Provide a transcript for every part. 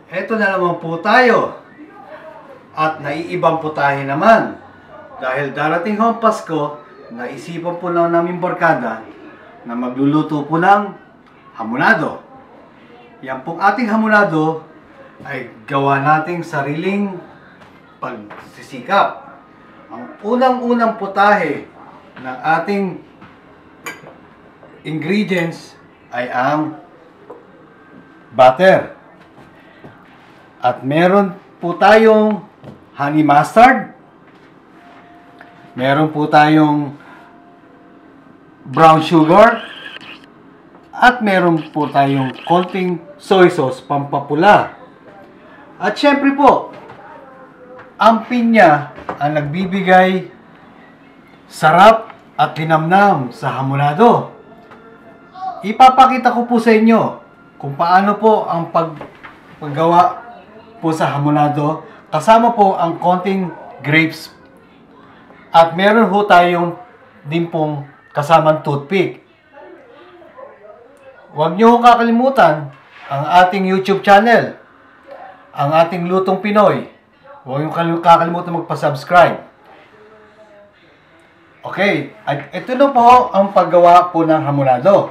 Eto na naman po tayo. At naiibang putahe naman. Dahil darating ho ang Pasko, naisipan po lang namin barkada na magluluto po ng hamonado. Yan pong ating hamonado ay gawa nating sariling pagsisikap. Ang unang-unang putahe ng ating ingredients ay ang butter. At meron po tayong honey mustard. Meron po tayong brown sugar. At meron po tayong konting soy sauce pampapula. At syempre po, ang pinya ang nagbibigay sarap at linamnam sa hamonado. Ipapakita ko po sa inyo kung paano po ang paggawa po sa hamonado, kasama po ang konting grapes. At meron po tayong din pong kasamang toothpick. Huwag niyo kakalimutan ang ating YouTube channel, ang ating Lutong Pinoy. Huwag niyo kakalimutan magpa-subscribe. Okay, at ito na po ang paggawa po ng hamonado.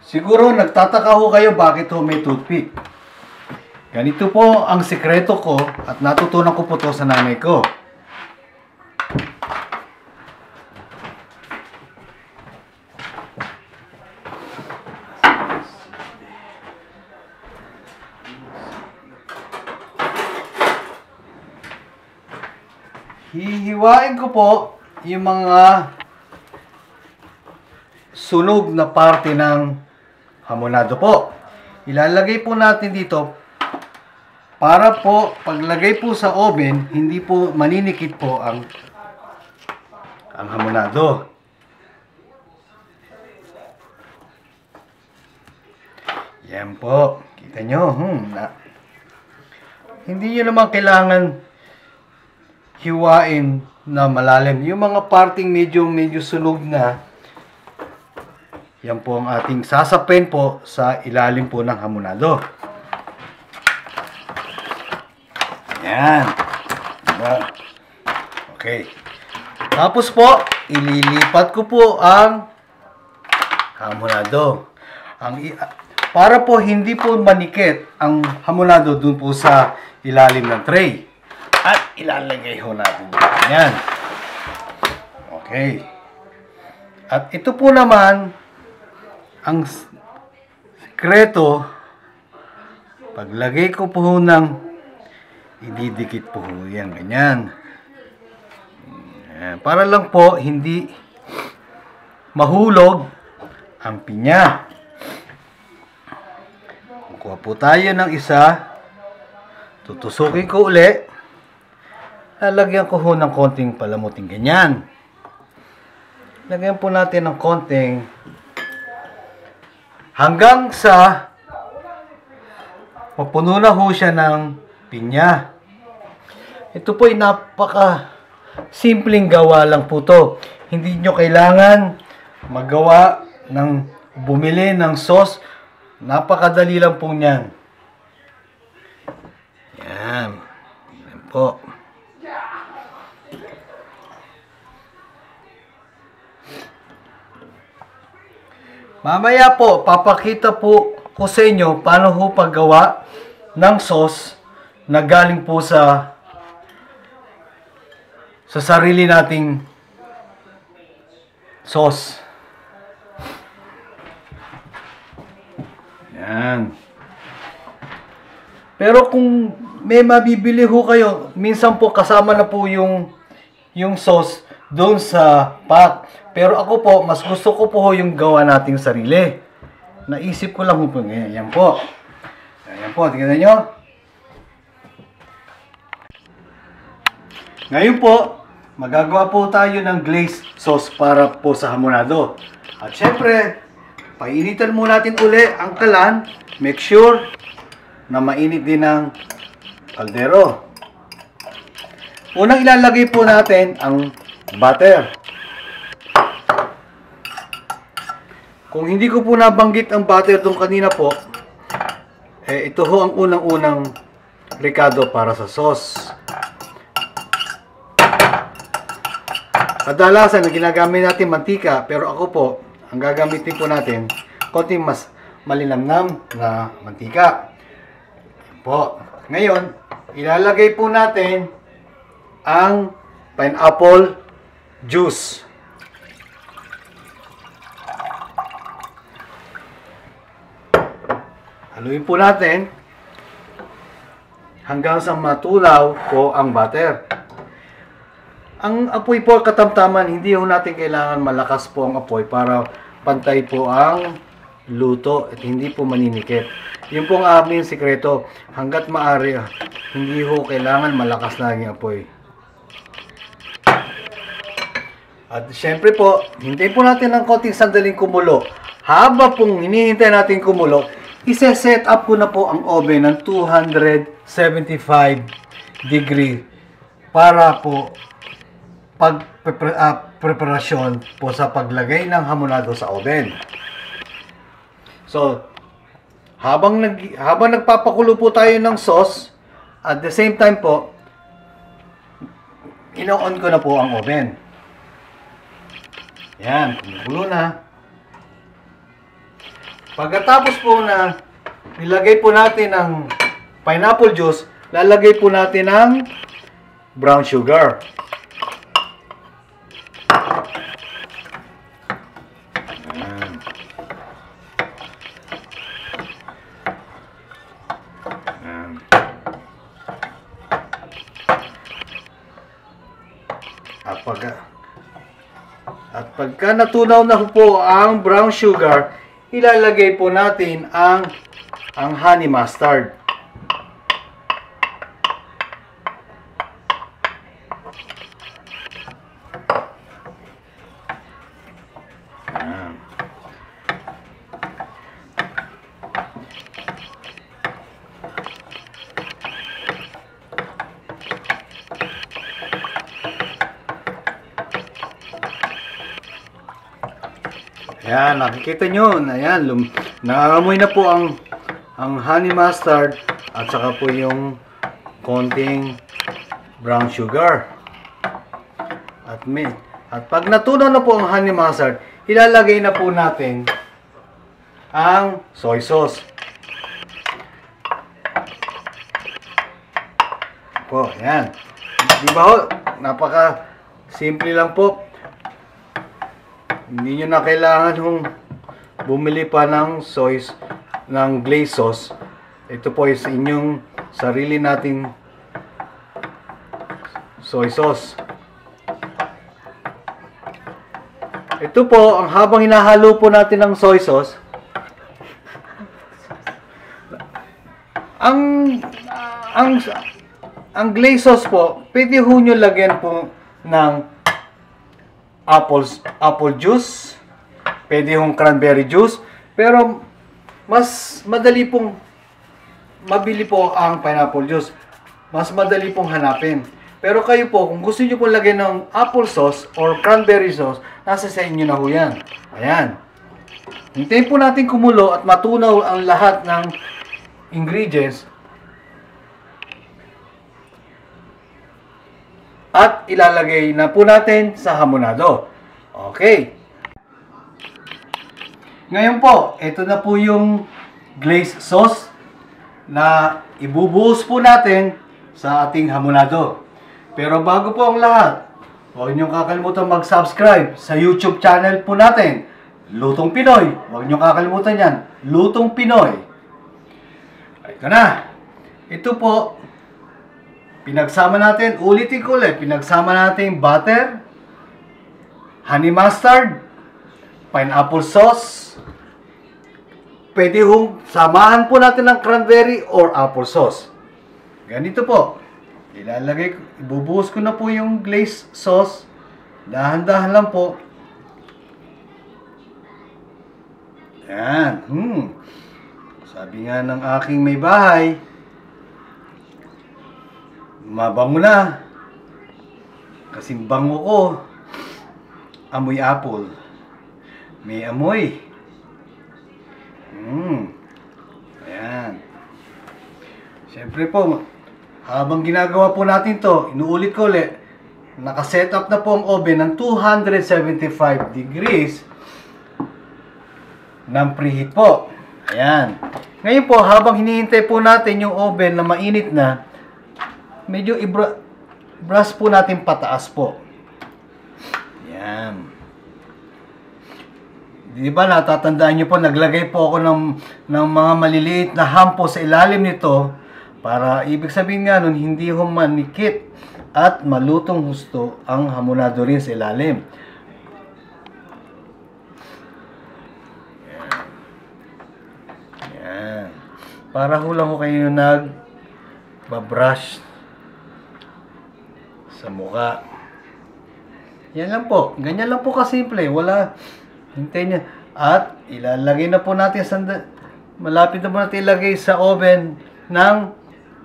Siguro nagtataka ho kayo bakit ho may toothpick. Ganito po ang sikreto ko at natutunan ko po to sa nanay ko. Hihiwain ko po yung mga sunog na parte ng hamonado po. Ilalagay po natin dito para po paglagay po sa oven, hindi po maninikit po ang hamonado. Yan po. Kita nyo. Hindi nyo naman kailangan hiwain na malalim. Yung mga parting medyo sunog na, yan po ang ating sasapin po sa ilalim po ng hamonado. Yan. Diba? Okay. Tapos po, ililipat ko po ang hamonado. Para po hindi po manikit ang hamonado dun po sa ilalim ng tray. At ilalagay ho natin yan. Okay. At ito po naman, ang sekreto, paglagay ko po ng ididikit po yan, ganyan. Para lang po hindi mahulog ang pinya. Kuha po tayo ng isa. Tutusukin ko uli. Lalagyan ko ho ng konting palamuting ganyan. Lagyan po natin ng konting hanggang sa mapuno na ho siya ng pinya. Ito po ay napaka simpleng gawa lang po to. Hindi nyo kailangan magawa ng bumili ng sauce. Napakadali lang po niyan. Yan. Yan po. Mamaya po, papakita po ko sa inyo paano ho paggawa ng sauce na galing po sa sarili nating sauce. Yan. Pero kung may mabibili ho kayo, minsan po kasama na po yung sauce doon sa pack. Pero ako po, mas gusto ko po yung gawa nating sarili. Naisip ko lang po. Yan po. Yan po, tingnan nyo. Ngayon po, magagawa po tayo ng glazed sauce para po sa hamonado. At syempre, painitan muna natin uli ang kalan. Make sure na mainit din ang kaldero. Unang ilalagay po natin ang butter. Kung hindi ko po nabanggit ang butter doon kanina po, Ito ho ang unang-unang rekado para sa sauce. Kadalasan, ginagamit natin mantika, pero ako po, ang gagamitin po natin, konting mas malinamnam na mantika. Po. Ngayon, ilalagay po natin ang pineapple juice. Haluin po natin hanggang sa matulaw po ang butter. Ang apoy po katamtaman, hindi ho natin kailangan malakas po ang apoy para pantay po ang luto at hindi po maninikit. Yun po ang aming sikreto. Hanggat maaari, hindi ho kailangan malakas na ang apoy. At syempre po, hintayin po natin ng konting sandaling kumulo. Habang pong hinihintay natin kumulo, isa-set up ko na po ang oven ng 275 degree para po preparasyon po sa paglagay ng hamonado sa oven. So, habang nagpapakulo po tayo ng sauce, at the same time po, ino-on ko na po ang oven. Yan, kumukulo na. Pagkatapos po na nilagay po natin ang pineapple juice, lalagay po natin ang brown sugar. At pagka natunaw na po ang brown sugar, ilalagay po natin ang honey mustard. Ayan, nakikita nyo, ayan, naamoy na po ang honey mustard at saka po yung konting brown sugar. At pag natunaw na po ang honey mustard, ilalagay na po natin ang soy sauce. Po, ayan. Di ba ho? Napaka simple lang po. Hindi nyo na kailangan bumili pa ng glaze sauce. Ito po ay sa inyong sarili nating soy sauce. Ito po, habang hinahalo po natin ng soy sauce, ang glaze sauce po, pwede ho nyo lagyan po ng apple juice, pwede hong cranberry juice, pero mas madali pong mabili po ang pineapple juice. Mas madali pong hanapin. Pero kayo po, kung gusto niyo pong lagyan ng apple sauce or cranberry sauce, nasa sa inyo na ho yan. Ayan. Hintayin po natin kumulo at matunaw ang lahat ng ingredients. At ilalagay na po natin sa hamonado. Okay. Ngayon po, ito na po yung glaze sauce na ibubuhos po natin sa ating hamonado. Pero bago po ang lahat, huwag niyong kakalimutan mag-subscribe sa YouTube channel po natin, Lutong Pinoy. Huwag niyong kakalimutan yan, Lutong Pinoy. Ito na. Ito po, pinagsama natin, ulitin ko ulit, pinagsama natin butter, honey mustard, pineapple sauce. Pwede hong samahan po natin ng cranberry or apple sauce. Ganito po. Ibubuhos ko na po yung glaze sauce. Dahan-dahan lang po. Yan. Sabi nga ng aking may bahay, mabango na. Kasing bango ko. Amoy apple. May amoy. Ayan. Siyempre po, habang ginagawa po natin to, inuulit ko ulit, nakaset up na po ang oven ng 275 degrees ng preheat po. Ayan. Ngayon po, habang hinihintay po natin yung oven na mainit na, medyo i-brush po natin pataas po. Ayan. Di ba natatandaan nyo po, naglagay po ako ng mga maliliit na hampo sa ilalim nito para ibig sabihin nga nun, hindi humanikit at malutong husto ang hamonado rin sa ilalim. Yan. Para hulang ko kayo nag-brush sa mukha. Yan lang po. Ganyan lang po kasimple. Wala. Hintayin nyo. At ilalagay na po natin malapit na po natin ilagay sa oven ng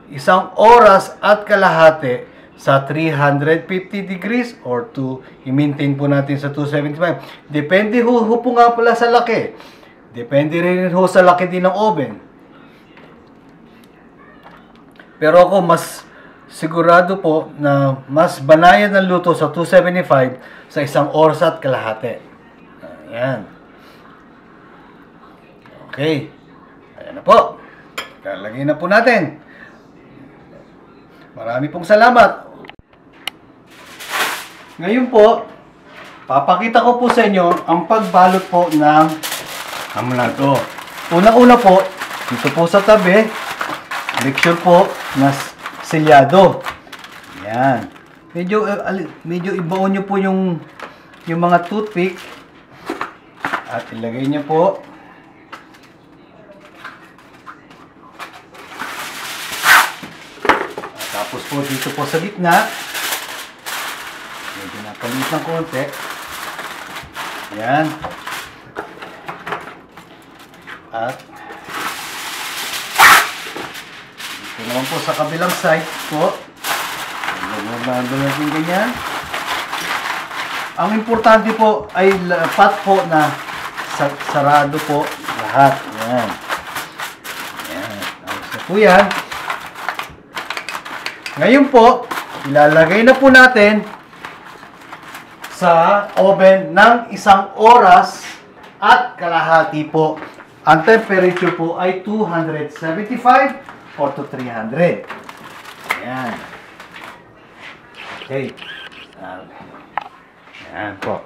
1 oras at kalahati sa 350 degrees or i-maintain po natin sa 275. Depende ho po nga pala sa laki. Depende rin ho sa laki din ng oven. Pero ako mas sigurado po na mas banayad ng luto sa 275 sa 1 oras at kalahati. Ayan. Okay. Ayan na po. Lalagay na po natin. Marami pong salamat. Ngayon po, papakita ko po sa inyo ang pagbalot po ng hamonado. Una-una po, dito po sa tabi, make sure po na selyado. Ayan. Medyo ibaon nyo po yung mga toothpick at ilagay nyo po. Tapos po dito po sa gitna, medyo napalit ng konti. Ayan. At dito naman po sa kabilang side po. Nagmamando natin ganyan. Ang importante po ay pat po na sarado po lahat. Ayan. Ayan. Ayos na po yan. Ngayon po, ilalagay na po natin sa oven ng 1 oras at kalahati po. Ang temperature po ay 275 or to 300. Ayan. Okay. Ayan po.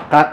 Cut.